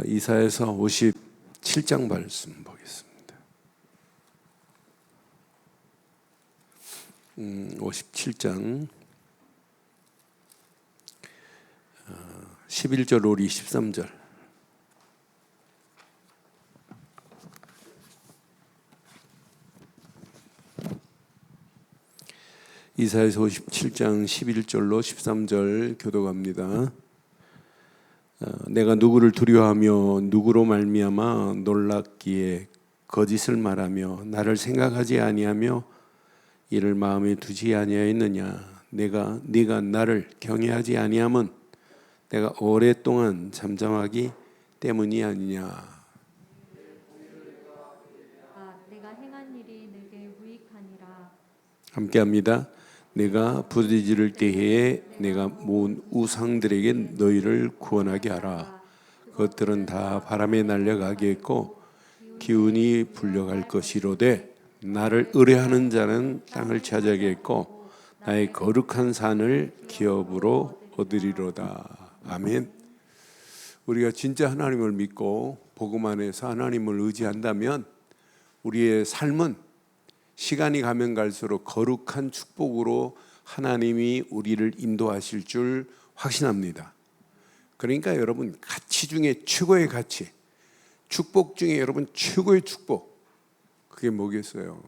이사야서 57장 말씀 보겠습니다. 57장 11절 우리 13절. 이사야서 57장 11절로 13절 교독합니다. 내가 누구를 두려워하며 누구로 말미암아 놀랍기에 거짓을 말하며 나를 생각하지 아니하며 이를 마음에 두지 아니하였느냐. 네가 나를 경외하지 아니함은 내가 오랫동안 잠잠하기 때문이 아니냐. 내가 행한 일이 내게 무익하니라. 함께합니다. 내가 부르짖을 때에 내가 모은 우상들에게 너희를 구원하게 하라. 그것들은 다 바람에 날려가겠고 기운이 불려갈 것이로되 나를 의뢰하는 자는 땅을 차지하겠고 나의 거룩한 산을 기업으로 얻으리로다. 아멘. 우리가 진짜 하나님을 믿고 복음 안에서 하나님을 의지한다면 우리의 삶은 시간이 가면 갈수록 거룩한 축복으로 하나님이 우리를 인도하실 줄 확신합니다. 그러니까 여러분, 가치 중에 최고의 가치, 축복 중에 여러분 최고의 축복, 그게 뭐겠어요?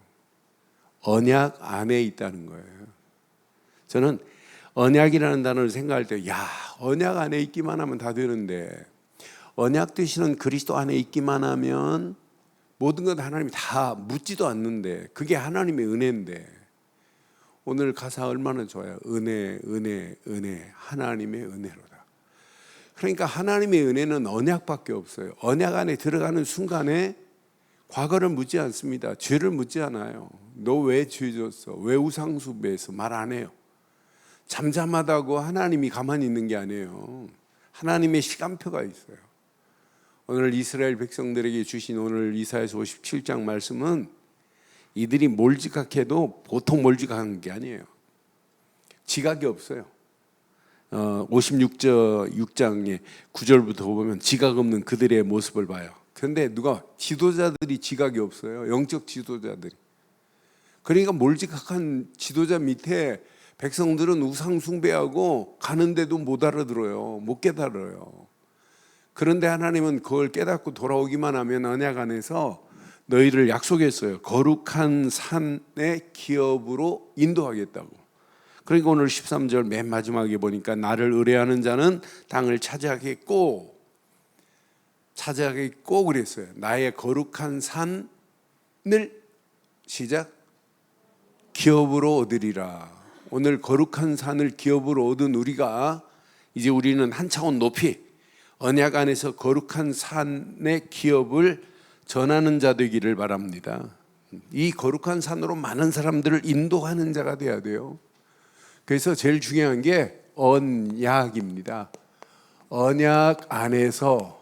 언약 안에 있다는 거예요. 저는 언약이라는 단어를 생각할 때, 언약 안에 있기만 하면 다 되는데, 언약 되시는 그리스도 안에 있기만 하면 모든 것 하나님이 다 묻지도 않는데, 그게 하나님의 은혜인데, 오늘 가사 얼마나 좋아요. 은혜, 은혜, 은혜, 하나님의 은혜로다. 그러니까 하나님의 은혜는 언약밖에 없어요. 언약 안에 들어가는 순간에 과거를 묻지 않습니다. 죄를 묻지 않아요. 너 왜 죄 졌어? 왜 우상 숭배했어? 말 안 해요. 잠잠하다고 하나님이 가만히 있는 게 아니에요. 하나님의 시간표가 있어요. 오늘 이스라엘 백성들에게 주신 오늘 이사야서 57장 말씀은 이들이 몰지각해도 보통 몰지각한 게 아니에요. 지각이 없어요. 56장의 9절부터 보면 지각 없는 그들의 모습을 봐요. 그런데 지도자들이 지각이 없어요. 영적 지도자들이. 그러니까 몰지각한 지도자 밑에 백성들은 우상 숭배하고 가는데도 못 알아들어요. 못 깨달아요. 그런데 하나님은 그걸 깨닫고 돌아오기만 하면 언약 안에서 너희를 약속했어요. 거룩한 산의 기업으로 인도하겠다고. 그러니까 오늘 13절 맨 마지막에 보니까 나를 의뢰하는 자는 땅을 차지하겠고 그랬어요. 나의 거룩한 산을 시작 기업으로 얻으리라. 오늘 거룩한 산을 기업으로 얻은 우리가 이제 우리는 한 차원 높이 언약 안에서 거룩한 산의 기업을 전하는 자 되기를 바랍니다. 이 거룩한 산으로 많은 사람들을 인도하는 자가 돼야 돼요. 그래서 제일 중요한 게 언약입니다. 언약 안에서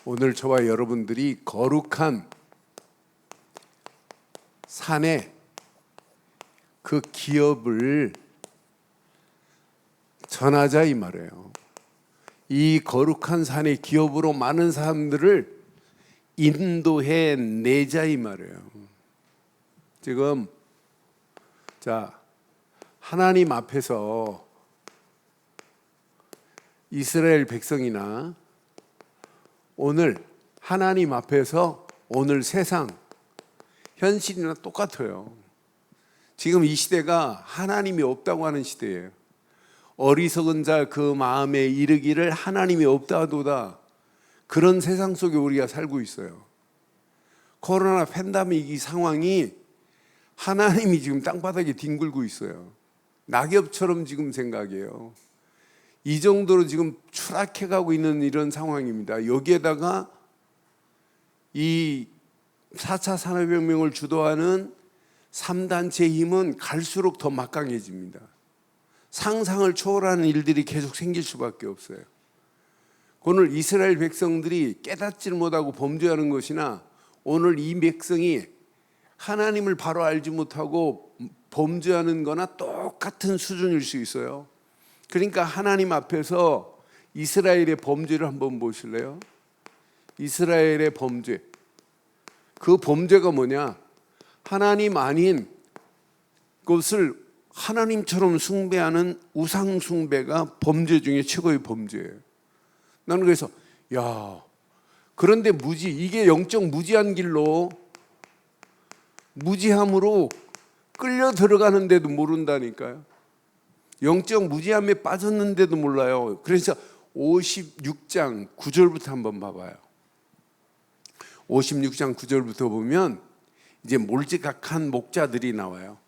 오늘 저와 여러분들이 거룩한 산에 그 기업을 전하자 이 말이에요. 이 거룩한 산의 기업으로 많은 사람들을 인도해 내자 이 말이에요. 지금 하나님 앞에서 이스라엘 백성이나 오늘 하나님 앞에서 오늘 세상 현실이나 똑같아요. 지금 이 시대가 하나님이 없다고 하는 시대예요. 어리석은 자 그 마음에 이르기를 하나님이 없다도다. 그런 세상 속에 우리가 살고 있어요. 코로나 팬데믹 이 상황이 하나님이 지금 땅바닥에 뒹굴고 있어요. 낙엽처럼 지금 생각해요. 이 정도로 지금 추락해가고 있는 이런 상황입니다. 여기에다가 이 4차 산업혁명을 주도하는 3단체의 힘은 갈수록 더 막강해집니다. 상상을 초월하는 일들이 계속 생길 수밖에 없어요. 오늘 이스라엘 백성들이 깨닫지를 못하고 범죄하는 것이나 오늘 이 백성이 하나님을 바로 알지 못하고 범죄하는 거나 똑같은 수준일 수 있어요. 그러니까 하나님 앞에서 이스라엘의 범죄를 한번 보실래요? 이스라엘의 범죄. 그 범죄가 뭐냐? 하나님 아닌 것을 하나님처럼 숭배하는 우상 숭배가 범죄 중에 최고의 범죄예요. 나는 그래서 그런데 이게 영적 무지한 길로 무지함으로 끌려 들어가는데도 모른다니까요. 영적 무지함에 빠졌는데도 몰라요. 그래서 56장 9절부터 한번 봐봐요. 56장 9절부터 보면 이제 몰지각한 목자들이 나와요.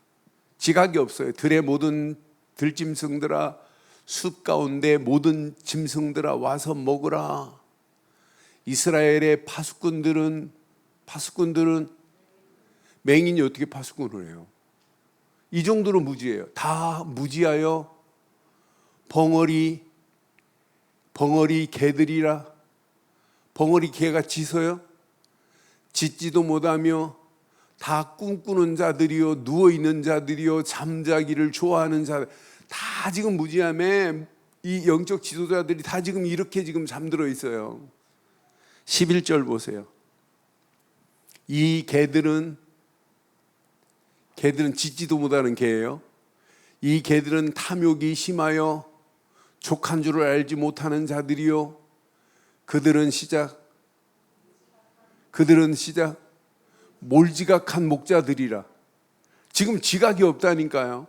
지각이 없어요. 들의 모든 들짐승들아, 숲 가운데 모든 짐승들아 와서 먹으라. 이스라엘의 파수꾼들은 맹인이 어떻게 파수꾼을 해요? 이 정도로 무지해요. 다 무지하여 벙어리 개들이라. 벙어리 개가 짖어요? 짖지도 못하며 다 꿈꾸는 자들이요, 누워있는 자들이요, 잠자기를 좋아하는 자들, 다 지금 무지함에 이 영적 지도자들이 다 지금 이렇게 지금 잠들어 있어요. 11절 보세요. 이 개들은 짖지도 못하는 개예요. 이 개들은 탐욕이 심하여 족한 줄을 알지 못하는 자들이요, 그들은 시작 몰지각한 목자들이라. 지금 지각이 없다니까요.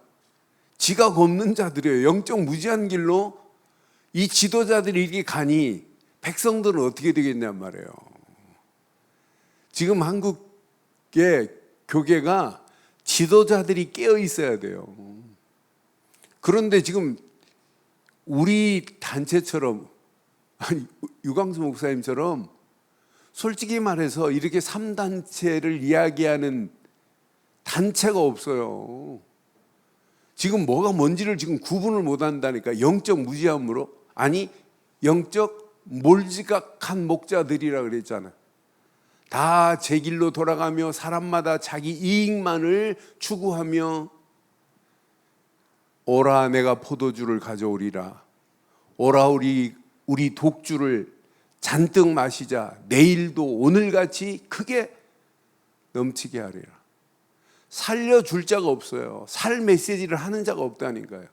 지각 없는 자들이에요. 영적 무지한 길로 이 지도자들이 이렇게 가니 백성들은 어떻게 되겠냔 말이에요. 지금 한국의 교계가 지도자들이 깨어 있어야 돼요. 그런데 지금 우리 단체처럼, 유광수 목사님처럼 솔직히 말해서 이렇게 3단체를 이야기하는 단체가 없어요. 지금 뭐가 뭔지를 지금 구분을 못 한다니까. 영적 무지함으로. 아니, 영적 몰지각한 목자들이라 그랬잖아. 다 제 길로 돌아가며 사람마다 자기 이익만을 추구하며, 오라 내가 포도주를 가져오리라. 오라 우리 독주를 잔뜩 마시자. 내일도 오늘같이 크게 넘치게 하리라. 살려줄 자가 없어요. 살 메시지를 하는 자가 없다니까요.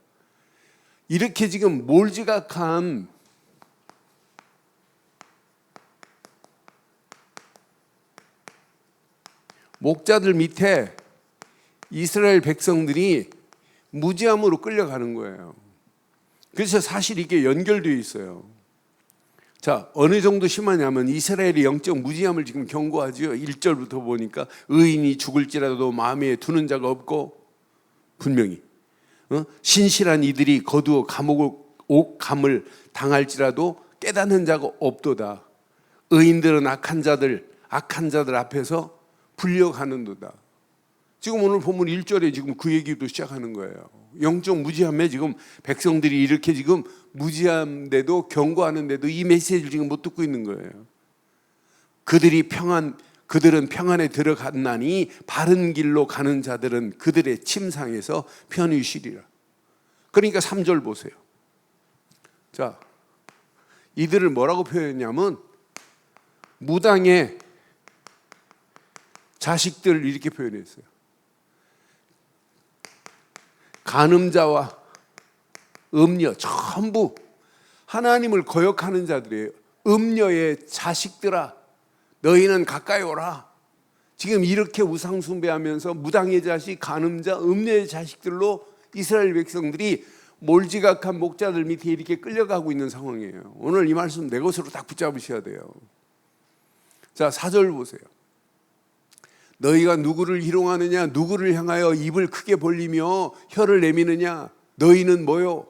이렇게 지금 몰지각한 목자들 밑에 이스라엘 백성들이 무지함으로 끌려가는 거예요. 그래서 사실 이게 연결되어 있어요. 자, 어느 정도 심하냐면 이스라엘의 영적 무지함을 지금 경고하지요. 1절부터 보니까 의인이 죽을지라도 마음에 두는 자가 없고, 분명히 신실한 이들이 거두어 감을 당할지라도 깨닫는 자가 없도다. 의인들은 악한 자들 앞에서 불려가는도다. 지금 오늘 본문 1절에 지금 그 얘기도 시작하는 거예요. 영적 무지함에 지금 백성들이 이렇게 지금 무지한데도, 경고하는데도 이 메시지를 지금 못 듣고 있는 거예요. 그들은 평안에 들어갔나니 바른 길로 가는 자들은 그들의 침상에서 편히 쉬리라. 그러니까 3절 보세요. 자, 이들을 뭐라고 표현했냐면 무당의 자식들을 이렇게 표현했어요. 간음자와 음녀, 전부 하나님을 거역하는 자들이에요. 음녀의 자식들아, 너희는 가까이 오라. 지금 이렇게 우상 숭배하면서 무당의 자식, 간음자, 음녀의 자식들로 이스라엘 백성들이 몰지각한 목자들 밑에 이렇게 끌려가고 있는 상황이에요. 오늘 이 말씀 내 것으로 딱 붙잡으셔야 돼요. 자, 4절 보세요. 너희가 누구를 희롱하느냐, 누구를 향하여 입을 크게 벌리며 혀를 내미느냐. 너희는 뭐요?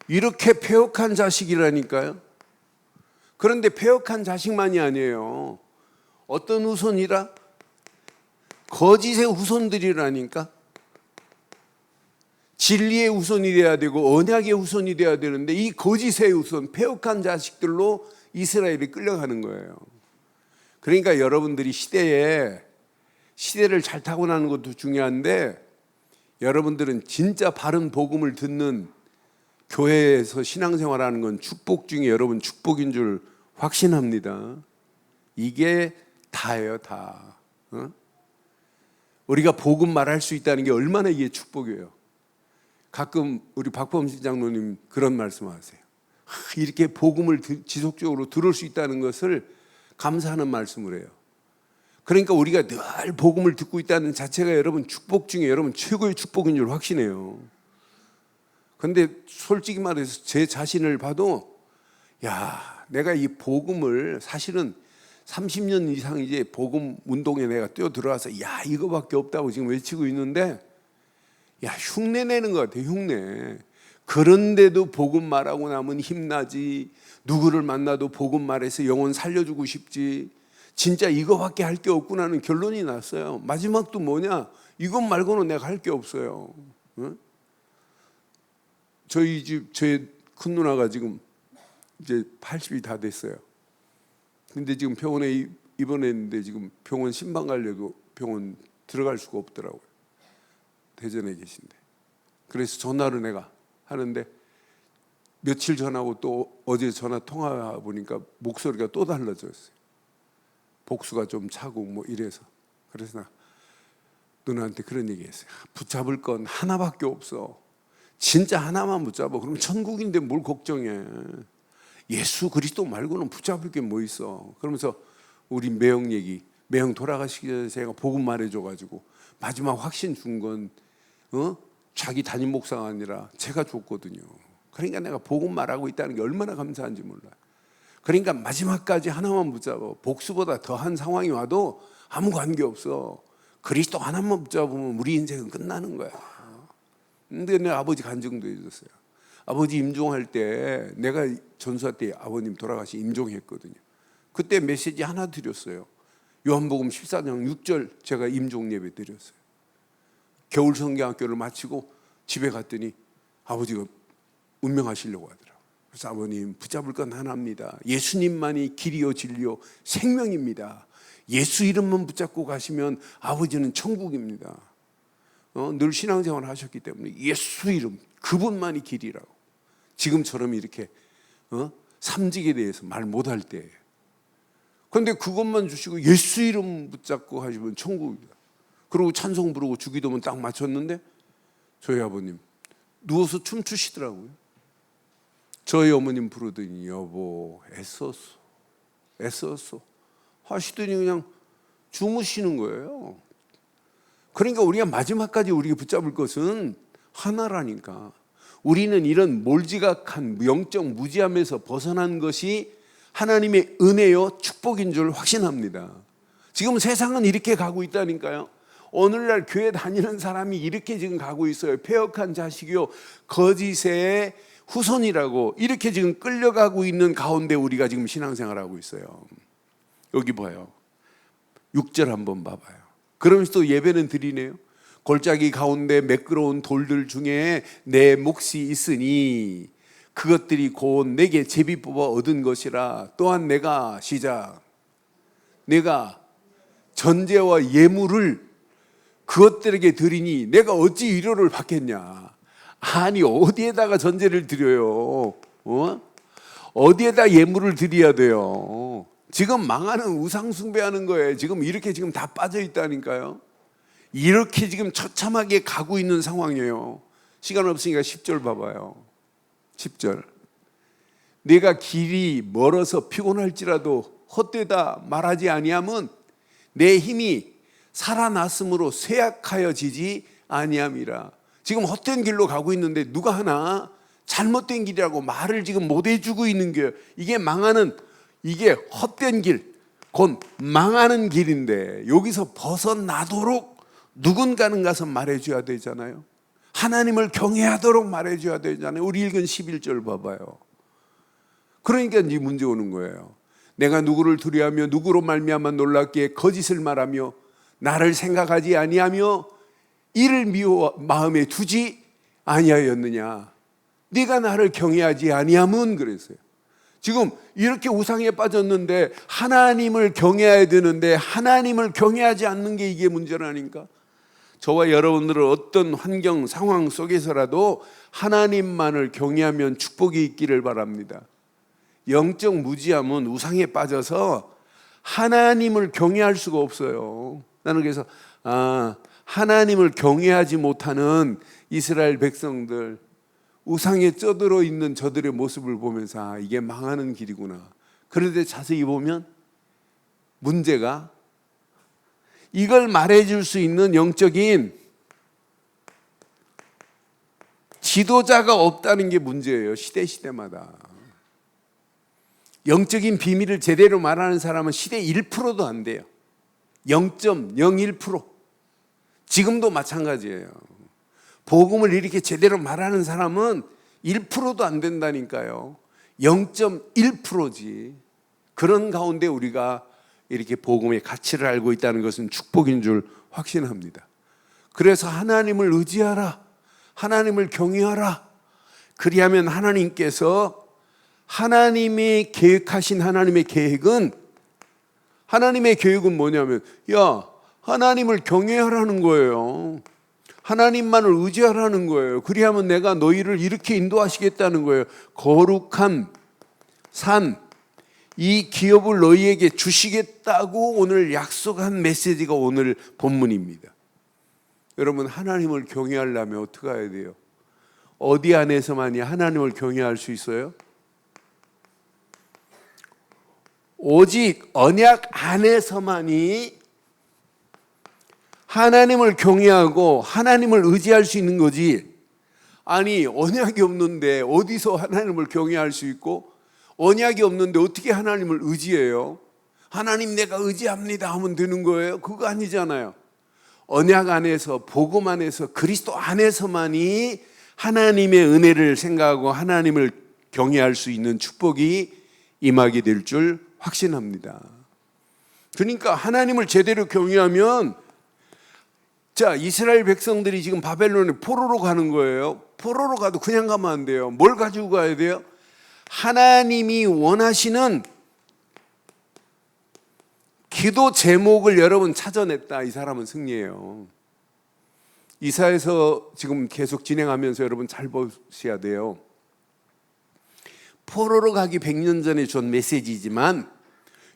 이렇게 패역한 자식이라니까요. 그런데 패역한 자식만이 아니에요. 어떤 후손이라? 거짓의 후손들이라니까. 진리의 후손이 돼야 되고 언약의 후손이 돼야 되는데 이 거짓의 후손, 패역한 자식들로 이스라엘이 끌려가는 거예요. 그러니까 여러분들이 시대를 잘 타고나는 것도 중요한데 여러분들은 진짜 바른 복음을 듣는 교회에서 신앙생활하는 건 축복 중에 여러분 축복인 줄 확신합니다. 이게 다예요, 다. 우리가 복음 말할 수 있다는 게 얼마나 이게 축복이에요. 가끔 우리 박범신 장로님 그런 말씀하세요. 이렇게 복음을 지속적으로 들을 수 있다는 것을 감사하는 말씀을 해요. 그러니까 우리가 늘 복음을 듣고 있다는 자체가 여러분 축복 중에 여러분 최고의 축복인 줄 확신해요. 그런데 솔직히 말해서 제 자신을 봐도 내가 이 복음을 사실은 30년 이상 이제 복음 운동에 내가 뛰어들어와서 이거밖에 없다고 지금 외치고 있는데 흉내 내는 것 같아요. 흉내. 그런데도 복음 말하고 나면 힘나지. 누구를 만나도 복음 말해서 영혼 살려주고 싶지. 진짜 이거밖에 할 게 없구나는 결론이 났어요. 마지막도 뭐냐? 이것 말고는 내가 할 게 없어요. 저희 집 제 큰 누나가 지금 이제 80이 다 됐어요. 근데 지금 병원에 입원했는데 지금 병원 신방 가려도 병원 들어갈 수가 없더라고요. 대전에 계신데. 그래서 전화를 내가 하는데 며칠 전하고 또 어제 전화 통화 보니까 목소리가 또 달라졌어요. 복수가 좀 차고 뭐 이래서. 그래서 나 누나한테 그런 얘기했어요. 붙잡을 건 하나밖에 없어. 진짜 하나만 붙잡아. 그러면 천국인데 뭘 걱정해. 예수 그리스도 말고는 붙잡을 게 뭐 있어. 그러면서 우리 매형 얘기, 매형 돌아가시기 전에 제가 복음 말해줘가지고 마지막 확신 준 건 자기 담임 목사가 아니라 제가 줬거든요. 그러니까 내가 복음 말하고 있다는 게 얼마나 감사한지 몰라요. 그러니까 마지막까지 하나만 붙잡아. 복수보다 더한 상황이 와도 아무 관계 없어. 그리스도 하나만 붙잡으면 우리 인생은 끝나는 거야. 근데 내 아버지 간증도 해줬어요. 아버지 임종할 때 내가 전수할 때 아버님 돌아가시 임종했거든요. 그때 메시지 하나 드렸어요. 요한복음 14장 6절 제가 임종 예배 드렸어요. 겨울 성경학교를 마치고 집에 갔더니 아버지가 운명하시려고 하더라고요. 그래서 아버님 붙잡을 건 하나입니다. 예수님만이 길이요 진리요 생명입니다. 예수 이름만 붙잡고 가시면 아버지는 천국입니다. 늘 신앙생활을 하셨기 때문에 예수 이름 그분만이 길이라고. 지금처럼 이렇게 삼직에 대해서 말 못할 때. 그런데 그것만 주시고 예수 이름 붙잡고 하시면 천국입니다. 그리고 찬송 부르고 주기도문 딱 맞췄는데 저희 아버님 누워서 춤추시더라고요. 저희 어머님 부르더니 여보 애썼어 하시더니 그냥 주무시는 거예요. 그러니까 우리가 마지막까지 우리가 붙잡을 것은 하나라니까. 우리는 이런 몰지각한 영적 무지함에서 벗어난 것이 하나님의 은혜요 축복인 줄 확신합니다. 지금 세상은 이렇게 가고 있다니까요. 오늘날 교회 다니는 사람이 이렇게 지금 가고 있어요. 폐역한 자식이요 거짓의 후손이라고 이렇게 지금 끌려가고 있는 가운데 우리가 지금 신앙생활하고 있어요. 여기 봐요. 6절 한번 봐봐요. 그러면서 또 예배는 드리네요. 골짜기 가운데 매끄러운 돌들 중에 내 몫이 있으니 그것들이 곧 내게 제비 뽑아 얻은 것이라. 또한 내가 내가 전제와 예물을 그것들에게 드리니 내가 어찌 위로를 받겠냐. 아니 어디에다가 전제를 드려요? 어디에다 예물을 드려야 돼요? 지금 망하는 우상 숭배하는 거예요. 지금 이렇게 지금 다 빠져 있다니까요. 이렇게 지금 처참하게 가고 있는 상황이에요. 시간 없으니까 10절 봐봐요. 10절. 내가 길이 멀어서 피곤할지라도 헛되다 말하지 아니함은 내 힘이 살아났으므로 쇠약하여지지 아니함이라. 지금 헛된 길로 가고 있는데 누가 하나 잘못된 길이라고 말을 지금 못 해주고 있는 게 이게 망하는 이게 헛된 길, 곧 망하는 길인데 여기서 벗어나도록 누군가는 가서 말해줘야 되잖아요. 하나님을 경외하도록 말해줘야 되잖아요. 우리 읽은 11절 봐봐요. 그러니까 이제 문제 오는 거예요. 내가 누구를 두려워하며 누구로 말미암아 놀랍게 거짓을 말하며 나를 생각하지 아니하며 이를 미워 마음에 두지 아니하였느냐. 네가 나를 경외하지 아니함은 그랬어요. 지금 이렇게 우상에 빠졌는데 하나님을 경외해야 되는데 하나님을 경외하지 않는 게 이게 문제라니까. 저와 여러분들은 어떤 환경, 상황 속에서라도 하나님만을 경외하면 축복이 있기를 바랍니다. 영적 무지함은 우상에 빠져서 하나님을 경외할 수가 없어요. 나는 그래서 하나님을 경외하지 못하는 이스라엘 백성들, 우상에 쩌들어 있는 저들의 모습을 보면서 이게 망하는 길이구나. 그런데 자세히 보면 문제가 이걸 말해줄 수 있는 영적인 지도자가 없다는 게 문제예요. 시대마다. 영적인 비밀을 제대로 말하는 사람은 시대 1%도 안 돼요. 0.01%. 지금도 마찬가지예요. 복음을 이렇게 제대로 말하는 사람은 1%도 안 된다니까요. 0.1%지. 그런 가운데 우리가 이렇게 복음의 가치를 알고 있다는 것은 축복인 줄 확신합니다. 그래서 하나님을 의지하라. 하나님을 경외하라. 그리하면 하나님께서 하나님이 계획하신 하나님의 계획은 뭐냐면 하나님을 경외하라는 거예요. 하나님만을 의지하라는 거예요. 그리하면 내가 너희를 이렇게 인도하시겠다는 거예요. 거룩한 산, 이 기업을 너희에게 주시겠다고 오늘 약속한 메시지가 오늘 본문입니다. 여러분, 하나님을 경외하려면 어떻게 해야 돼요? 어디 안에서만이 하나님을 경외할 수 있어요? 오직 언약 안에서만이 하나님을 경외하고 하나님을 의지할 수 있는 거지. 아니, 언약이 없는데 어디서 하나님을 경외할 수 있고, 언약이 없는데 어떻게 하나님을 의지해요? 하나님 내가 의지합니다 하면 되는 거예요? 그거 아니잖아요. 언약 안에서, 복음 안에서, 그리스도 안에서만이 하나님의 은혜를 생각하고 하나님을 경외할 수 있는 축복이 임하게 될 줄 확신합니다. 그러니까 하나님을 제대로 경외하면, 자, 이스라엘 백성들이 지금 바벨론에 포로로 가는 거예요. 포로로 가도 그냥 가면 안 돼요. 뭘 가지고 가야 돼요? 하나님이 원하시는 기도 제목을 여러분 찾아냈다. 이 사람은 승리예요. 이사야서 지금 계속 진행하면서 여러분 잘 보셔야 돼요. 포로로 가기 100년 전에 준 메시지지만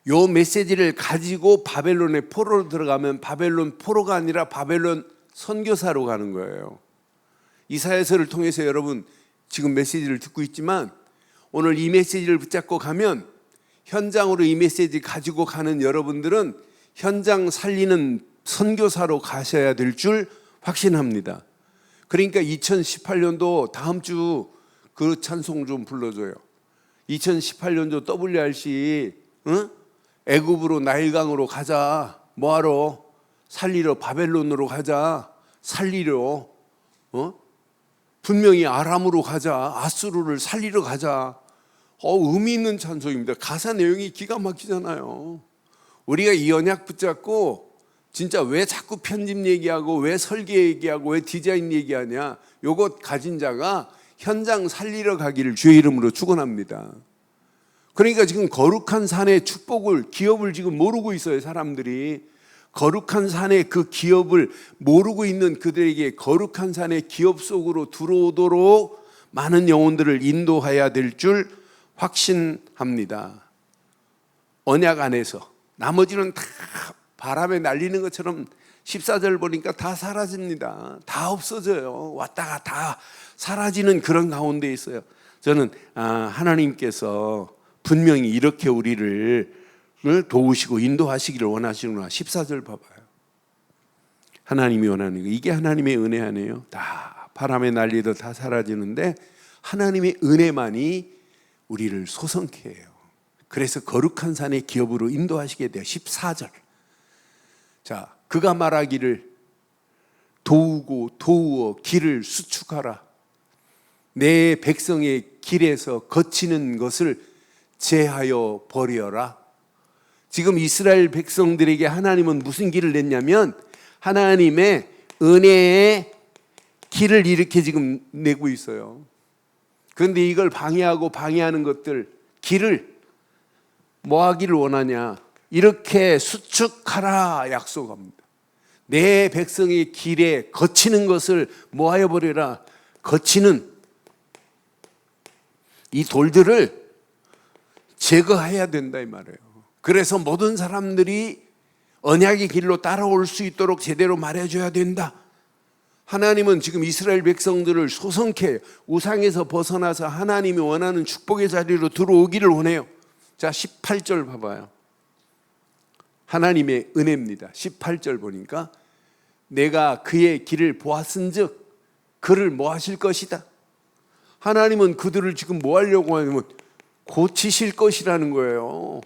이 메시지를 가지고 바벨론에 포로로 들어가면 바벨론 포로가 아니라 바벨론 선교사로 가는 거예요. 이사야서를 통해서 여러분 지금 메시지를 듣고 있지만 오늘 이 메시지를 붙잡고 가면 현장으로 이 메시지 가지고 가는 여러분들은 현장 살리는 선교사로 가셔야 될 줄 확신합니다. 그러니까 2018년도 다음 주 그 찬송 좀 불러줘요. 2018년도 WRC 애굽으로 나일강으로 가자. 뭐하러? 살리러 바벨론으로 가자. 살리러 분명히 아람으로 가자. 아수르를 살리러 가자. 의미 있는 찬송입니다. 가사 내용이 기가 막히잖아요. 우리가 이 언약 붙잡고 진짜 왜 자꾸 편집 얘기하고 왜 설계 얘기하고 왜 디자인 얘기하냐. 요것 가진 자가 현장 살리러 가기를 주의 이름으로 축원합니다. 그러니까 지금 거룩한 산의 축복을, 기업을 지금 모르고 있어요. 사람들이 거룩한 산의 그 기업을 모르고 있는 그들에게 거룩한 산의 기업 속으로 들어오도록 많은 영혼들을 인도해야 될 줄 확신합니다. 언약 안에서 나머지는 다 바람에 날리는 것처럼 14절 보니까 다 사라집니다. 다 없어져요. 왔다가 다 사라지는 그런 가운데 있어요. 저는 하나님께서 분명히 이렇게 우리를 도우시고 인도하시기를 원하시구나. 14절 봐봐요. 하나님이 원하는 거. 이게 하나님의 은혜 아니에요? 다 바람에 날리도 다 사라지는데 하나님의 은혜만이 우리를 소성케 해요. 그래서 거룩한 산의 기업으로 인도하시게 돼요. 14절. 자, 그가 말하기를 도우고 도우어 길을 수축하라. 내 백성의 길에서 거치는 것을 제하여 버려라. 지금 이스라엘 백성들에게 하나님은 무슨 길을 냈냐면 하나님의 은혜의 길을 이렇게 지금 내고 있어요. 그런데 이걸 방해하는 것들, 길을 뭐 하기를 원하냐? 이렇게 수축하라 약속합니다. 내 백성의 길에 거치는 것을 모아여 버려라. 거치는 이 돌들을 제거해야 된다 이 말이에요. 그래서 모든 사람들이 언약의 길로 따라올 수 있도록 제대로 말해줘야 된다. 하나님은 지금 이스라엘 백성들을 소성케 우상에서 벗어나서 하나님이 원하는 축복의 자리로 들어오기를 원해요. 자, 18절 봐봐요. 하나님의 은혜입니다. 18절 보니까 내가 그의 길을 보았은즉 그를 뭐 하실 것이다. 하나님은 그들을 지금 뭐 하려고 하냐면 고치실 것이라는 거예요.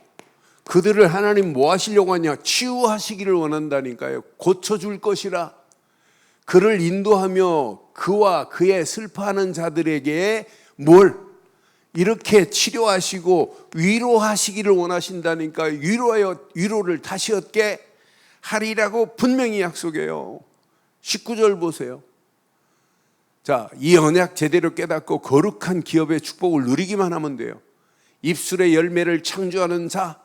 그들을 하나님 뭐 하시려고 하냐? 치유하시기를 원한다니까요. 고쳐줄 것이라. 그를 인도하며 그와 그의 슬퍼하는 자들에게 뭘 이렇게 치료하시고 위로하시기를 원하신다니까. 위로를 다시 얻게 하리라고 분명히 약속해요. 19절 보세요. 자, 이 언약 제대로 깨닫고 거룩한 기업의 축복을 누리기만 하면 돼요. 입술의 열매를 창조하는 자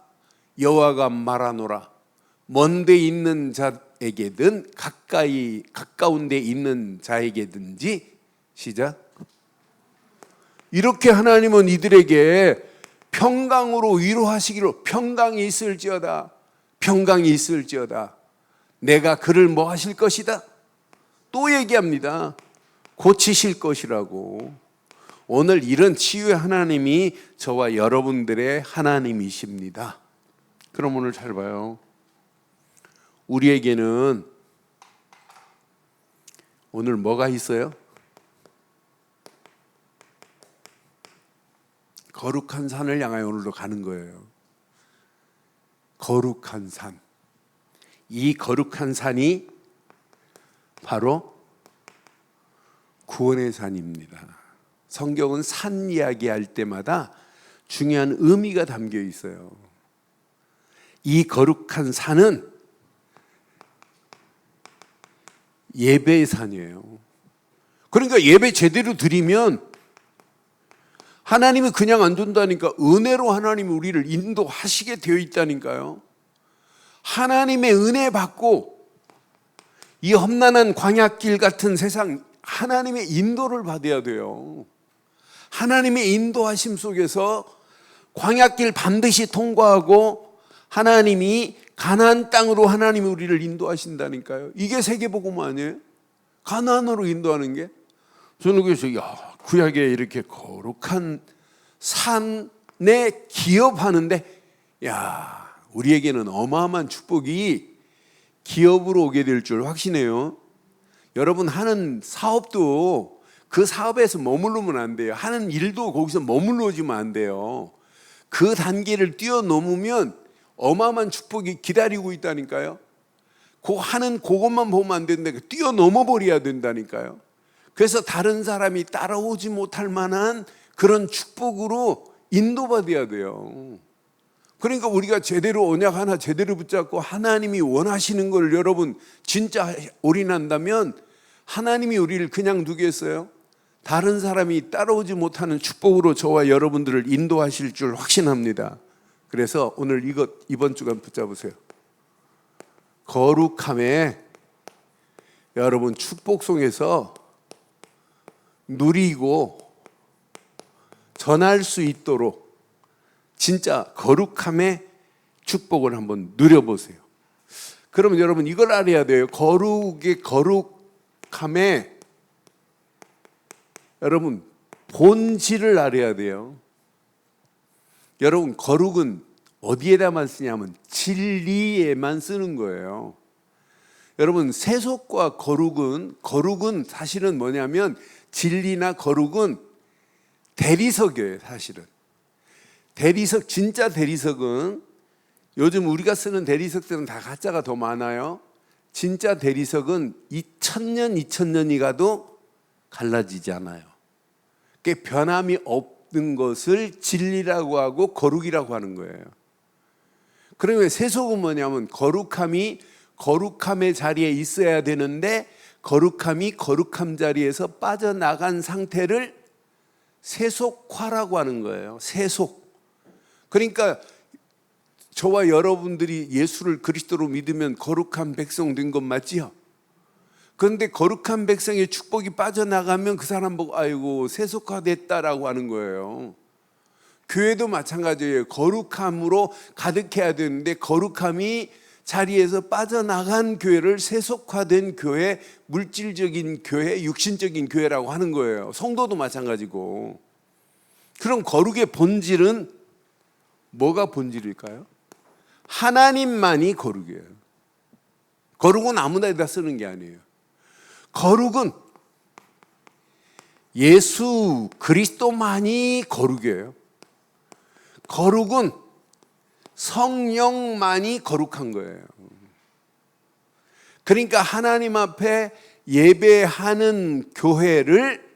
여호와가 말하노라. 먼데 있는 자에게든 가까운 데 있는 자에게든지. 시작. 이렇게 하나님은 이들에게 평강으로 위로하시기로. 평강이 있을지어다. 평강이 있을지어다. 내가 그를 뭐 하실 것이다. 또 얘기합니다. 고치실 것이라고. 오늘 이런 치유의 하나님이 저와 여러분들의 하나님이십니다. 그럼 오늘 잘 봐요. 우리에게는 오늘 뭐가 있어요? 거룩한 산을 향하여 오늘도 가는 거예요. 거룩한 산. 이 거룩한 산이 바로 구원의 산입니다. 성경은 산 이야기할 때마다 중요한 의미가 담겨 있어요. 이 거룩한 산은 예배의 산이에요. 그러니까 예배 제대로 드리면 하나님이 그냥 안 준다니까. 은혜로 하나님이 우리를 인도하시게 되어 있다니까요. 하나님의 은혜 받고 이 험난한 광야길 같은 세상 하나님의 인도를 받아야 돼요. 하나님의 인도하심 속에서 광야길 반드시 통과하고 하나님이 가나안 땅으로 하나님이 우리를 인도하신다니까요. 이게 세계복음 아니에요? 가나안으로 인도하는 게. 저는 그래서 구약에 이렇게 거룩한 산에 기업하는데 우리에게는 어마어마한 축복이 기업으로 오게 될 줄 확신해요. 여러분 하는 사업도 그 사업에서 머무르면 안 돼요. 하는 일도 거기서 머물러지면 안 돼요. 그 단계를 뛰어넘으면 어마어마한 축복이 기다리고 있다니까요. 하는 그것만 보면 안 된다니까. 뛰어넘어 버려야 된다니까요. 그래서 다른 사람이 따라오지 못할 만한 그런 축복으로 인도받아야 돼요. 그러니까 우리가 제대로 언약 하나 제대로 붙잡고 하나님이 원하시는 걸 여러분 진짜 올인한다면 하나님이 우리를 그냥 두겠어요? 다른 사람이 따라오지 못하는 축복으로 저와 여러분들을 인도하실 줄 확신합니다. 그래서 오늘 이번 주간 붙잡으세요. 거룩함에 여러분 축복송에서 누리고 전할 수 있도록 진짜 거룩함의 축복을 한번 누려보세요. 그러면 여러분 이걸 알아야 돼요. 거룩함에 여러분 본질을 알아야 돼요. 여러분 거룩은 어디에다만 쓰냐면 진리에만 쓰는 거예요. 여러분 세속과 거룩은 사실은 뭐냐면 진리나 거룩은 대리석이에요. 사실은 대리석, 진짜 대리석은 요즘 우리가 쓰는 대리석들은 다 가짜가 더 많아요. 진짜 대리석은 2000년이 가도 갈라지지 않아요. 그게 변함이 없는 것을 진리라고 하고 거룩이라고 하는 거예요. 그러면 세속은 뭐냐면 거룩함의 자리에 있어야 되는데 거룩함이 거룩함 자리에서 빠져나간 상태를 세속화라고 하는 거예요. 세속. 그러니까 저와 여러분들이 예수를 그리스도로 믿으면 거룩한 백성 된 건 맞지요? 그런데 거룩한 백성의 축복이 빠져나가면 그 사람 보고 아이고 세속화됐다라고 하는 거예요. 교회도 마찬가지예요. 거룩함으로 가득해야 되는데 거룩함이 자리에서 빠져나간 교회를 세속화된 교회, 물질적인 교회, 육신적인 교회라고 하는 거예요. 성도도 마찬가지고. 그럼 거룩의 본질은 뭐가 본질일까요? 하나님만이 거룩이에요. 거룩은 아무데나 쓰는 게 아니에요. 거룩은 예수 그리스도만이 거룩이에요. 거룩은 성령만이 거룩한 거예요. 그러니까 하나님 앞에 예배하는 교회를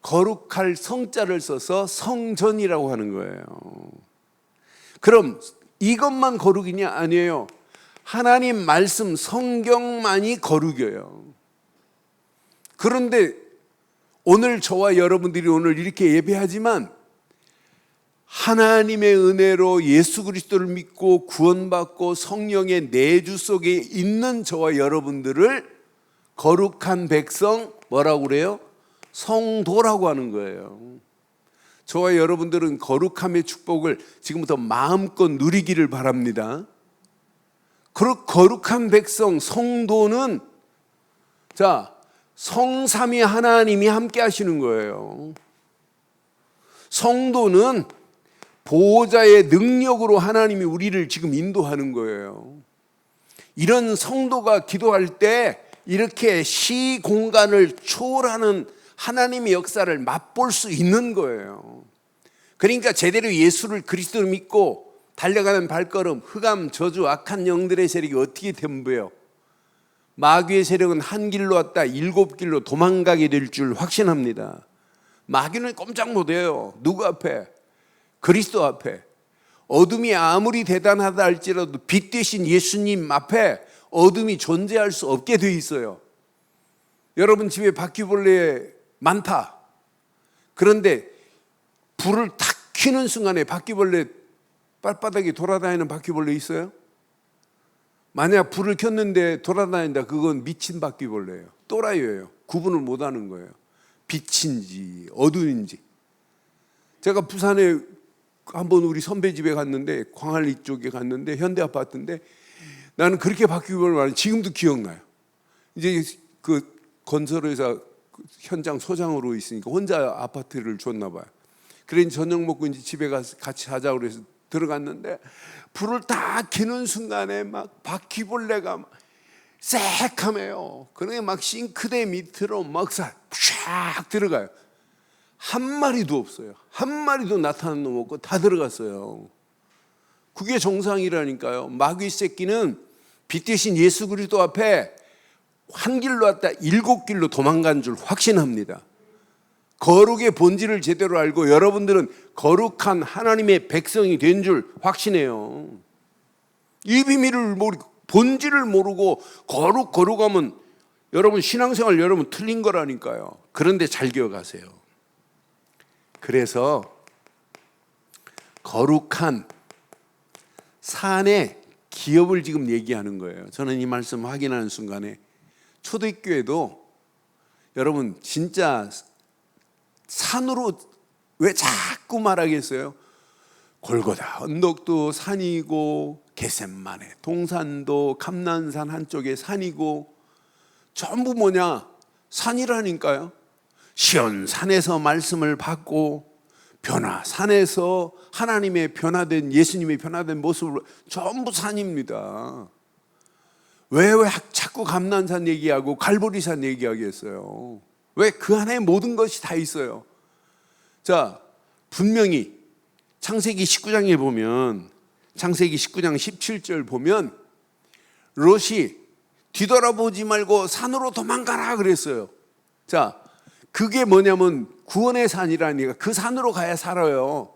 거룩할 성자를 써서 성전이라고 하는 거예요. 그럼 이것만 거룩이냐? 아니에요. 하나님 말씀 성경만이 거룩이에요. 그런데 오늘 저와 여러분들이 오늘 이렇게 예배하지만 하나님의 은혜로 예수 그리스도를 믿고 구원받고 성령의 내주 속에 있는 저와 여러분들을 거룩한 백성, 뭐라고 그래요? 성도라고 하는 거예요. 저와 여러분들은 거룩함의 축복을 지금부터 마음껏 누리기를 바랍니다. 거룩한 백성, 성도는 성삼위 하나님이 함께 하시는 거예요. 성도는 보호자의 능력으로 하나님이 우리를 지금 인도하는 거예요. 이런 성도가 기도할 때 이렇게 시 공간을 초월하는 하나님의 역사를 맛볼 수 있는 거예요. 그러니까 제대로 예수를 그리스도로 믿고 달려가는 발걸음, 흑암, 저주, 악한 영들의 세력이 어떻게 덤벼요? 마귀의 세력은 한 길로 왔다 7길로 도망가게 될 줄 확신합니다. 마귀는 꼼짝 못해요. 누구 앞에? 그리스도 앞에. 어둠이 아무리 대단하다 할지라도 빛 대신 예수님 앞에 어둠이 존재할 수 없게 돼 있어요. 여러분 집에 바퀴벌레 많다. 그런데 불을 탁 켜는 순간에 바퀴벌레 발바닥에 돌아다니는 바퀴벌레 있어요? 만약 불을 켰는데 돌아다닌다, 그건 미친 바퀴벌레예요. 또라이예요. 구분을 못하는 거예요. 빛인지 어둠인지. 제가 부산에 한번 우리 선배 집에 갔는데, 광안리 쪽에 갔는데 현대 아파트인데, 나는 그렇게 바퀴벌레 많이 지금도 기억나요. 이제 그 건설회사 현장 소장으로 있으니까 혼자 아파트를 줬나 봐요. 그래서 저녁 먹고 이제 집에 가서 같이 자자고 그래서 들어갔는데 불을 다 켜는 순간에 막 바퀴벌레가 막 새카매요. 그러게 막 싱크대 밑으로 막 싹 들어가요. 한 마리도 없어요. 한 마리도 나타난 놈 없고 다 들어갔어요. 그게 정상이라니까요. 마귀 새끼는 빛 대신 예수 그리스도 앞에 한 길로 왔다 7길로 도망간 줄 확신합니다. 거룩의 본질을 제대로 알고 여러분들은 거룩한 하나님의 백성이 된 줄 확신해요. 이 비밀을 모르고 본질을 모르고 거룩하면 여러분 신앙생활 여러분 틀린 거라니까요. 그런데 잘 기억하세요. 그래서 거룩한 산의 기업을 지금 얘기하는 거예요. 저는 이 말씀 확인하는 순간에 초대교회도 여러분 진짜 산으로 왜 자꾸 말하겠어요? 골고다 언덕도 산이고 겟세마네 동산도 감난산 한쪽에 산이고 전부 뭐냐? 산이라니까요. 시온산에서 말씀을 받고 변화산에서 하나님의 변화된 예수님의 변화된 모습을 전부 산입니다. 왜 자꾸 감난산 얘기하고 갈보리산 얘기하겠어요? 왜? 그 안에 모든 것이 다 있어요. 자, 분명히 창세기 19장에 보면 창세기 19장 17절 보면 롯이 뒤돌아보지 말고 산으로 도망가라 그랬어요. 자, 그게 뭐냐면 구원의 산이라니까. 그 산으로 가야 살아요.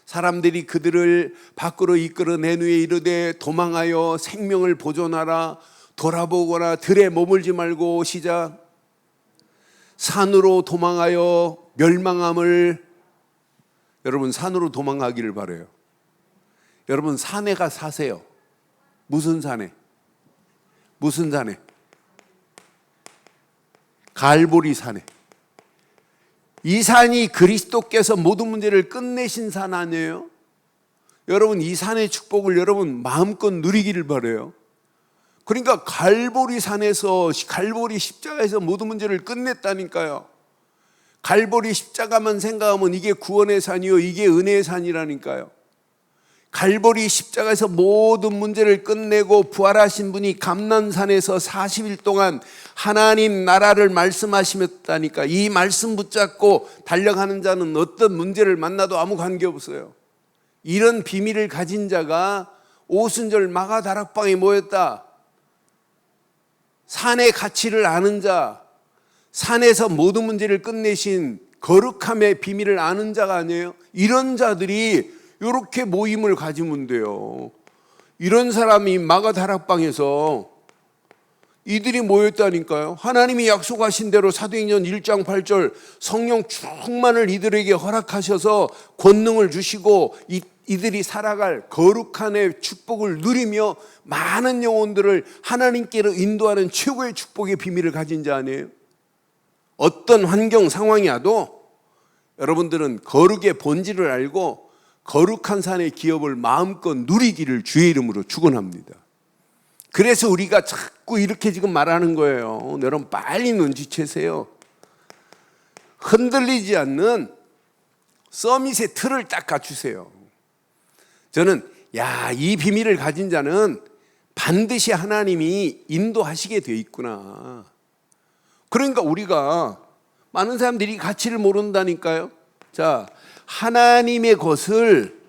사람들이 그들을 밖으로 이끌어낸 후에 이르되 도망하여 생명을 보존하라. 돌아보거나 들에 머물지 말고 시작. 산으로 도망하여 멸망함을. 여러분 산으로 도망가기를 바라요. 여러분 산에가 사세요. 무슨 산에? 무슨 산에? 갈보리 산에. 이 산이 그리스도께서 모든 문제를 끝내신 산 아니에요? 여러분 이 산의 축복을 여러분 마음껏 누리기를 바라요. 그러니까 갈보리 산에서, 갈보리 십자가에서 모든 문제를 끝냈다니까요. 갈보리 십자가만 생각하면 이게 구원의 산이요, 이게 은혜의 산이라니까요. 갈보리 십자가에서 모든 문제를 끝내고 부활하신 분이 감난산에서 40일 동안 하나님 나라를 말씀하시었다니까. 이 말씀 붙잡고 달려가는 자는 어떤 문제를 만나도 아무 관계없어요. 이런 비밀을 가진 자가 오순절 마가 다락방에 모였다. 산의 가치를 아는 자, 산에서 모든 문제를 끝내신 거룩함의 비밀을 아는 자가 아니에요? 이런 자들이 이렇게 모임을 가지면 돼요. 이런 사람이 마가 다락방에서 이들이 모였다니까요. 하나님이 약속하신 대로 사도행전 1장 8절 성령 충만을 이들에게 허락하셔서 권능을 주시고 이들이 살아갈 거룩한의 축복을 누리며 많은 영혼들을 하나님께로 인도하는 최고의 축복의 비밀을 가진 자 아니에요? 어떤 환경 상황이 와도 여러분들은 거룩의 본질을 알고 거룩한 산의 기업을 마음껏 누리기를 주의 이름으로 축원합니다. 그래서 우리가 자꾸 이렇게 지금 말하는 거예요. 여러분 빨리 눈치채세요. 흔들리지 않는 서밋의 틀을 딱 갖추세요. 저는 이 비밀을 가진 자는 반드시 하나님이 인도하시게 돼 있구나. 그러니까 우리가 많은 사람들이 가치를 모른다니까요. 자, 하나님의 것을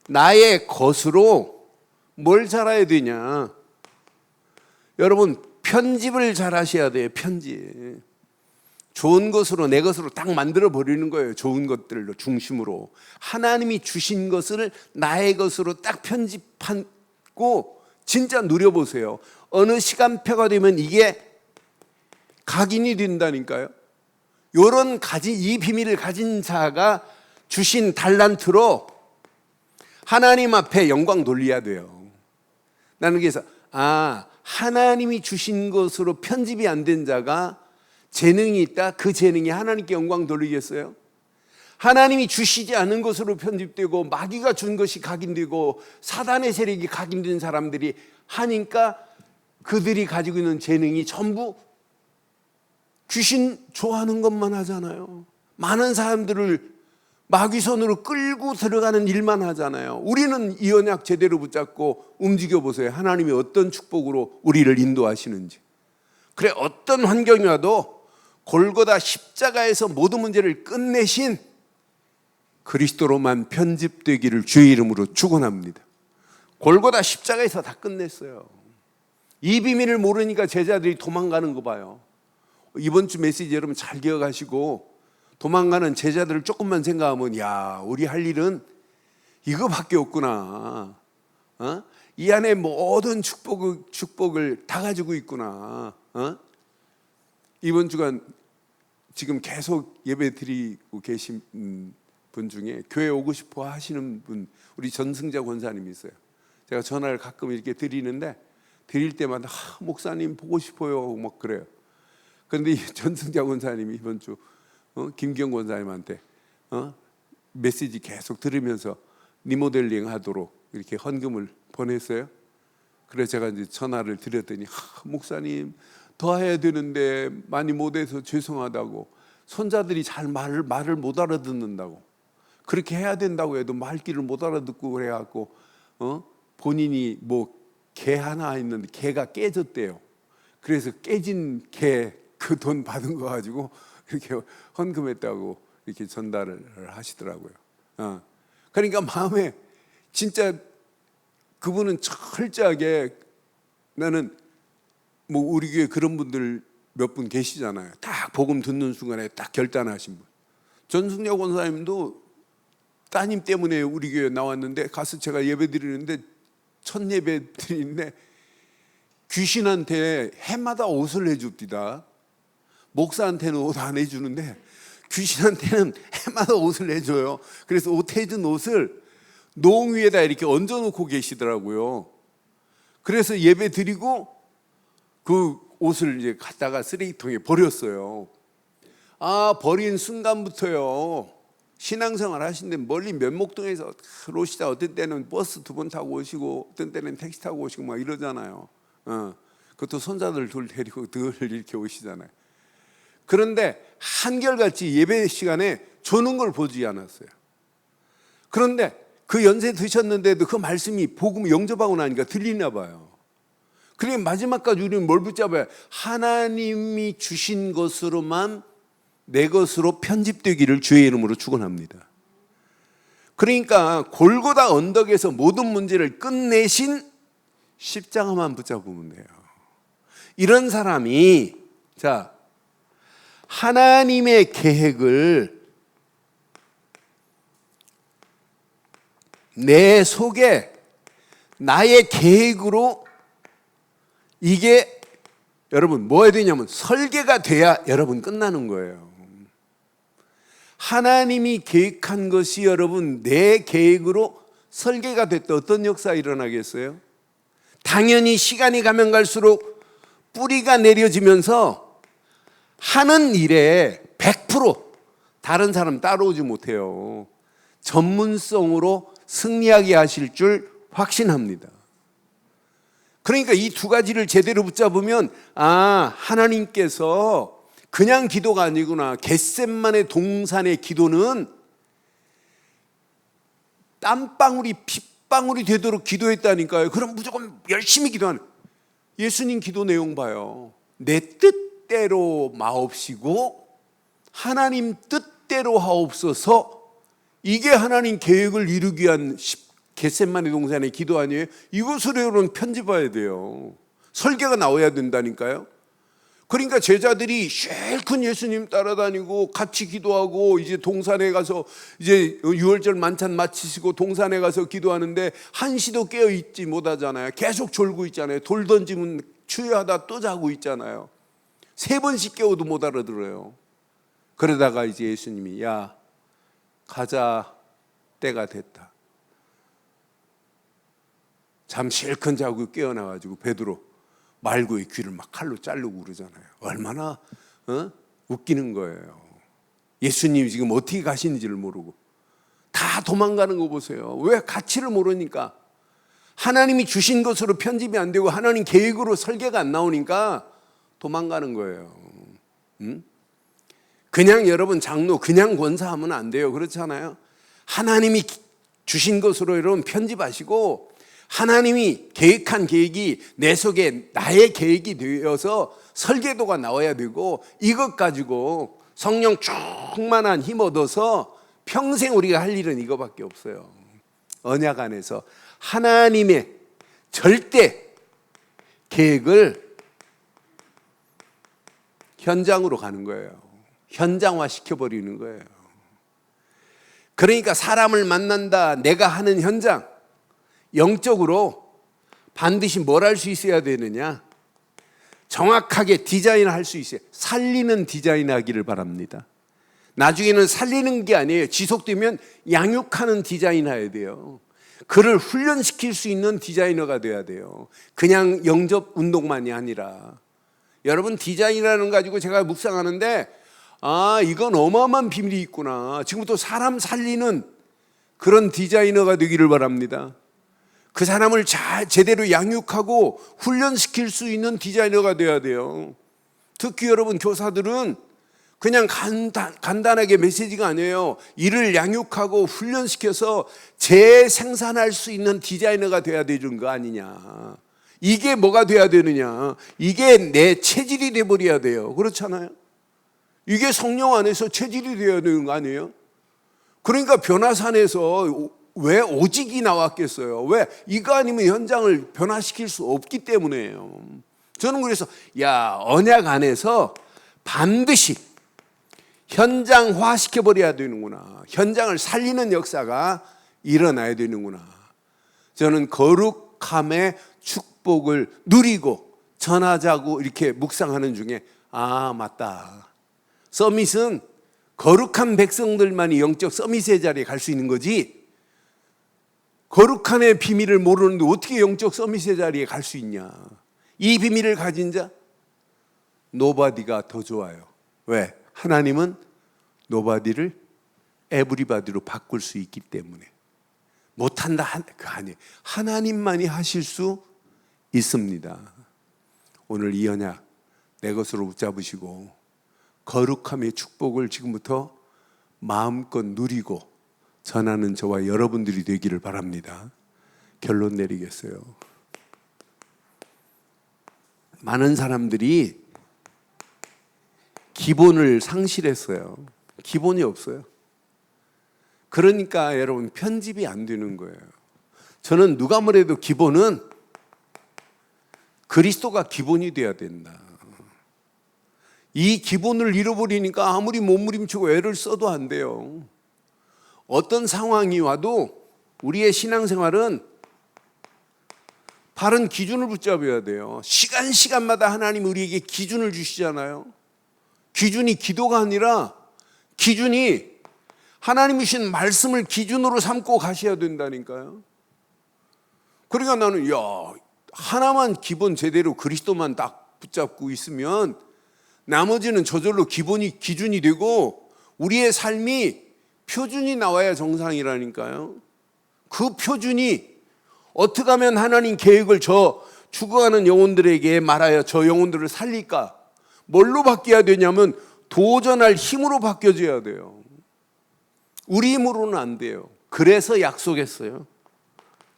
나의 것으로 뭘 잘해야 되냐? 여러분 편집을 잘 하셔야 돼요. 편집. 좋은 것으로 내 것으로 딱 만들어 버리는 거예요. 좋은 것들로 중심으로 하나님이 주신 것을 나의 것으로 딱 편집하고 진짜 누려보세요. 어느 시간표가 되면 이게 각인이 된다니까요. 요런 이 비밀을 가진 자가 주신 달란트로 하나님 앞에 영광 돌려야 돼요. 나는 그래서 하나님이 주신 것으로 편집이 안 된 자가 재능이 있다. 그 재능이 하나님께 영광 돌리겠어요? 하나님이 주시지 않은 것으로 편집되고 마귀가 준 것이 각인되고 사단의 세력이 각인된 사람들이 하니까 그들이 가지고 있는 재능이 전부 귀신 좋아하는 것만 하잖아요. 많은 사람들을 마귀 손으로 끌고 들어가는 일만 하잖아요. 우리는 이 언약 제대로 붙잡고 움직여 보세요. 하나님이 어떤 축복으로 우리를 인도하시는지. 그래, 어떤 환경이 와도 골고다 십자가에서 모든 문제를 끝내신 그리스도로만 편집되기를 주의 이름으로 축원합니다. 골고다 십자가에서 다 끝냈어요. 이 비밀을 모르니까 제자들이 도망가는 거 봐요. 이번 주 메시지 여러분 잘 기억하시고 도망가는 제자들을 조금만 생각하면 우리 할 일은 이거밖에 없구나. 이 안에 모든 축복을 다 가지고 있구나. 이번 주간 지금 계속 예배 드리고 계신 분 중에 교회 오고 싶어 하시는 분, 우리 전승자 권사님이 있어요. 제가 전화를 가끔 이렇게 드리는데 드릴 때마다 목사님 보고 싶어요 막 그래요. 그런데 이 전승자 권사님이 이번 주 김경 권사님한테 메시지 계속 들으면서 리모델링 하도록 이렇게 헌금을 보냈어요. 그래서 제가 이제 전화를 드렸더니 목사님 더 해야 되는데 많이 못해서 죄송하다고, 손자들이 잘 말을 못 알아듣는다고, 그렇게 해야 된다고 해도 말귀를 못 알아듣고 그래갖고 본인이 개 하나 있는데 개가 깨졌대요. 그래서 깨진 개 그 돈 받은 거 가지고 이렇게 헌금했다고 이렇게 전달을 하시더라고요. 그러니까 마음에 진짜 그분은 철저하게, 나는 우리 교회 그런 분들 몇 분 계시잖아요. 딱 복음 듣는 순간에 딱 결단하신 분. 전승자 권사님도 따님 때문에 우리 교회 나왔는데 가서 제가 예배 드리는데 첫 예배 드리는데 귀신한테 해마다 옷을 해줍디다. 목사한테는 옷 안 해주는데 귀신한테는 해마다 옷을 해줘요. 그래서 옷 해준 옷을 노ং 위에다 이렇게 얹어놓고 계시더라고요. 그래서 예배 드리고 그 옷을 이제 갖다가 쓰레기통에 버렸어요. 버린 순간부터요, 신앙생활 하시는데 멀리 면목동에서 오시다 어떤 때는 버스 2번 타고 오시고 어떤 때는 택시 타고 오시고 막 이러잖아요. 그것도 손자들 둘 데리고 늘 이렇게 오시잖아요. 그런데 한결같이 예배 시간에 조는 걸 보지 않았어요. 그런데 그 연세 드셨는데도 그 말씀이 복음 영접하고 나니까 들리나 봐요. 그러니 마지막까지 우리는 뭘 붙잡아야, 하나님이 주신 것으로만 내 것으로 편집되기를 주의 이름으로 축원합니다. 그러니까 골고다 언덕에서 모든 문제를 끝내신 십자가만 붙잡으면 돼요. 이런 사람이 하나님의 계획을 내 속에 나의 계획으로, 이게 여러분 뭐 해야 되냐면 설계가 돼야 여러분 끝나는 거예요. 하나님이 계획한 것이 여러분 내 계획으로 설계가 됐다. 어떤 역사 일어나겠어요? 당연히 시간이 가면 갈수록 뿌리가 내려지면서 하는 일에 100% 다른 사람 따라오지 못해요. 전문성으로 승리하게 하실 줄 확신합니다. 그러니까 이 두 가지를 제대로 붙잡으면 하나님께서 그냥 기도가 아니구나. 겟셋만의 동산의 기도는 땀방울이 핏방울이 되도록 기도했다니까요. 그럼 무조건 열심히 기도하는, 예수님 기도 내용 봐요. 내 뜻대로 마옵시고 하나님 뜻대로 하옵소서. 이게 하나님 계획을 이루기 위한 겟셋만의 동산의 기도 아니에요? 이것으로 여러분 편집해야 돼요. 설계가 나와야 된다니까요. 그러니까 제자들이 실컷 예수님 따라다니고 같이 기도하고 이제 동산에 가서 이제 유월절 만찬 마치시고 동산에 가서 기도하는데 한시도 깨어 있지 못하잖아요. 계속 졸고 있잖아요. 돌 던지면 추위하다 또 자고 있잖아요. 3번씩 깨워도 못 알아들어요. 그러다가 이제 예수님이 가자, 때가 됐다. 잠 실컷 자고 깨어나가지고 베드로 말고의 귀를 막 칼로 자르고 그러잖아요. 얼마나 웃기는 거예요. 예수님이 지금 어떻게 가시는지를 모르고 다 도망가는 거 보세요. 왜? 가치를 모르니까. 하나님이 주신 것으로 편집이 안 되고 하나님 계획으로 설계가 안 나오니까 도망가는 거예요. 그냥 여러분 장로 그냥 권사하면 안 돼요. 그렇잖아요. 하나님이 주신 것으로 여러분 편집하시고 하나님이 계획한 계획이 내 속에 나의 계획이 되어서 설계도가 나와야 되고, 이것 가지고 성령 충만한 힘 얻어서 평생 우리가 할 일은 이거밖에 없어요. 언약 안에서 하나님의 절대 계획을 현장으로 가는 거예요. 현장화 시켜버리는 거예요. 그러니까 사람을 만난다, 내가 하는 현장, 영적으로 반드시 뭘 할 수 있어야 되느냐? 정확하게 디자인할 수 있어요. 살리는 디자인하기를 바랍니다. 나중에는 살리는 게 아니에요. 지속되면 양육하는 디자인해야 돼요. 그를 훈련시킬 수 있는 디자이너가 돼야 돼요. 그냥 영접 운동만이 아니라. 여러분 디자인이라는 거 가지고 제가 묵상하는데 이건 어마어마한 비밀이 있구나. 지금부터 사람 살리는 그런 디자이너가 되기를 바랍니다. 그 사람을 제대로 양육하고 훈련시킬 수 있는 디자이너가 돼야 돼요. 특히 여러분 교사들은 그냥 간단하게 메시지가 아니에요. 이를 양육하고 훈련시켜서 재생산할 수 있는 디자이너가 돼야 되는 거 아니냐. 이게 뭐가 돼야 되느냐. 이게 내 체질이 돼버려야 돼요. 그렇잖아요. 이게 성령 안에서 체질이 되어야 되는 거 아니에요? 그러니까 변화산에서 왜 오직이 나왔겠어요? 왜? 이거 아니면 현장을 변화시킬 수 없기 때문에요. 저는 그래서 언약 안에서 반드시 현장화 시켜버려야 되는구나. 현장을 살리는 역사가 일어나야 되는구나. 저는 거룩함의 축복을 누리고 전하자고 이렇게 묵상하는 중에 맞다. 서밋은 거룩한 백성들만이 영적 서밋의 자리에 갈 수 있는 거지, 거룩함의 비밀을 모르는데 어떻게 영적 서밋의 자리에 갈 수 있냐? 이 비밀을 가진 자 노바디가 더 좋아요. 왜? 하나님은 노바디를 에브리바디로 바꿀 수 있기 때문에. 못한다 그 아니에요. 하나님만이 하실 수 있습니다. 오늘 이 언약 내 것으로 붙잡으시고 거룩함의 축복을 지금부터 마음껏 누리고 전하는 저와 여러분들이 되기를 바랍니다. 결론 내리겠어요. 많은 사람들이 기본을 상실했어요. 기본이 없어요. 그러니까 여러분 편집이 안 되는 거예요. 저는 누가 뭐래도 기본은 그리스도가 기본이 돼야 된다. 이 기본을 잃어버리니까 아무리 몸부림치고 애를 써도 안 돼요. 어떤 상황이 와도 우리의 신앙생활은 바른 기준을 붙잡아야 돼요. 시간마다 하나님 우리에게 기준을 주시잖아요. 기준이 기도가 아니라 기준이 하나님이 주신 말씀을 기준으로 삼고 가셔야 된다니까요. 그러니까 나는 하나만 기본 제대로 그리스도만 딱 붙잡고 있으면 나머지는 저절로 기준이 되고 우리의 삶이 표준이 나와야 정상이라니까요. 그 표준이 어떻게 하면 하나님 계획을 저 죽어가는 영혼들에게 말하여 저 영혼들을 살릴까? 뭘로 바뀌어야 되냐면 도전할 힘으로 바뀌어져야 돼요. 우리 힘으로는 안 돼요. 그래서 약속했어요.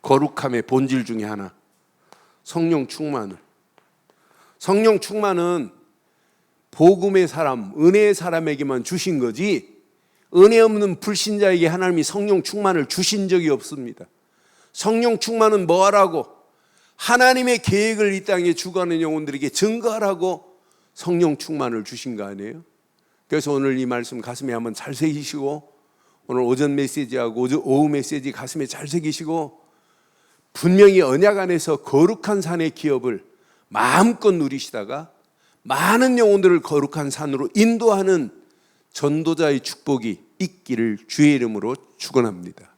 거룩함의 본질 중에 하나, 성령 충만을. 성령 충만은 복음의 사람, 은혜의 사람에게만 주신 거지 은혜 없는 불신자에게 하나님이 성령 충만을 주신 적이 없습니다. 성령 충만은 뭐 하라고? 하나님의 계획을 이 땅에 주관하는 영혼들에게 증거하라고 성령 충만을 주신 거 아니에요? 그래서 오늘 이 말씀 가슴에 한번 잘 새기시고 오늘 오전 메시지하고 오후 메시지 가슴에 잘 새기시고 분명히 언약 안에서 거룩한 산의 기업을 마음껏 누리시다가 많은 영혼들을 거룩한 산으로 인도하는 전도자의 축복이 있기를 주의 이름으로 축원합니다.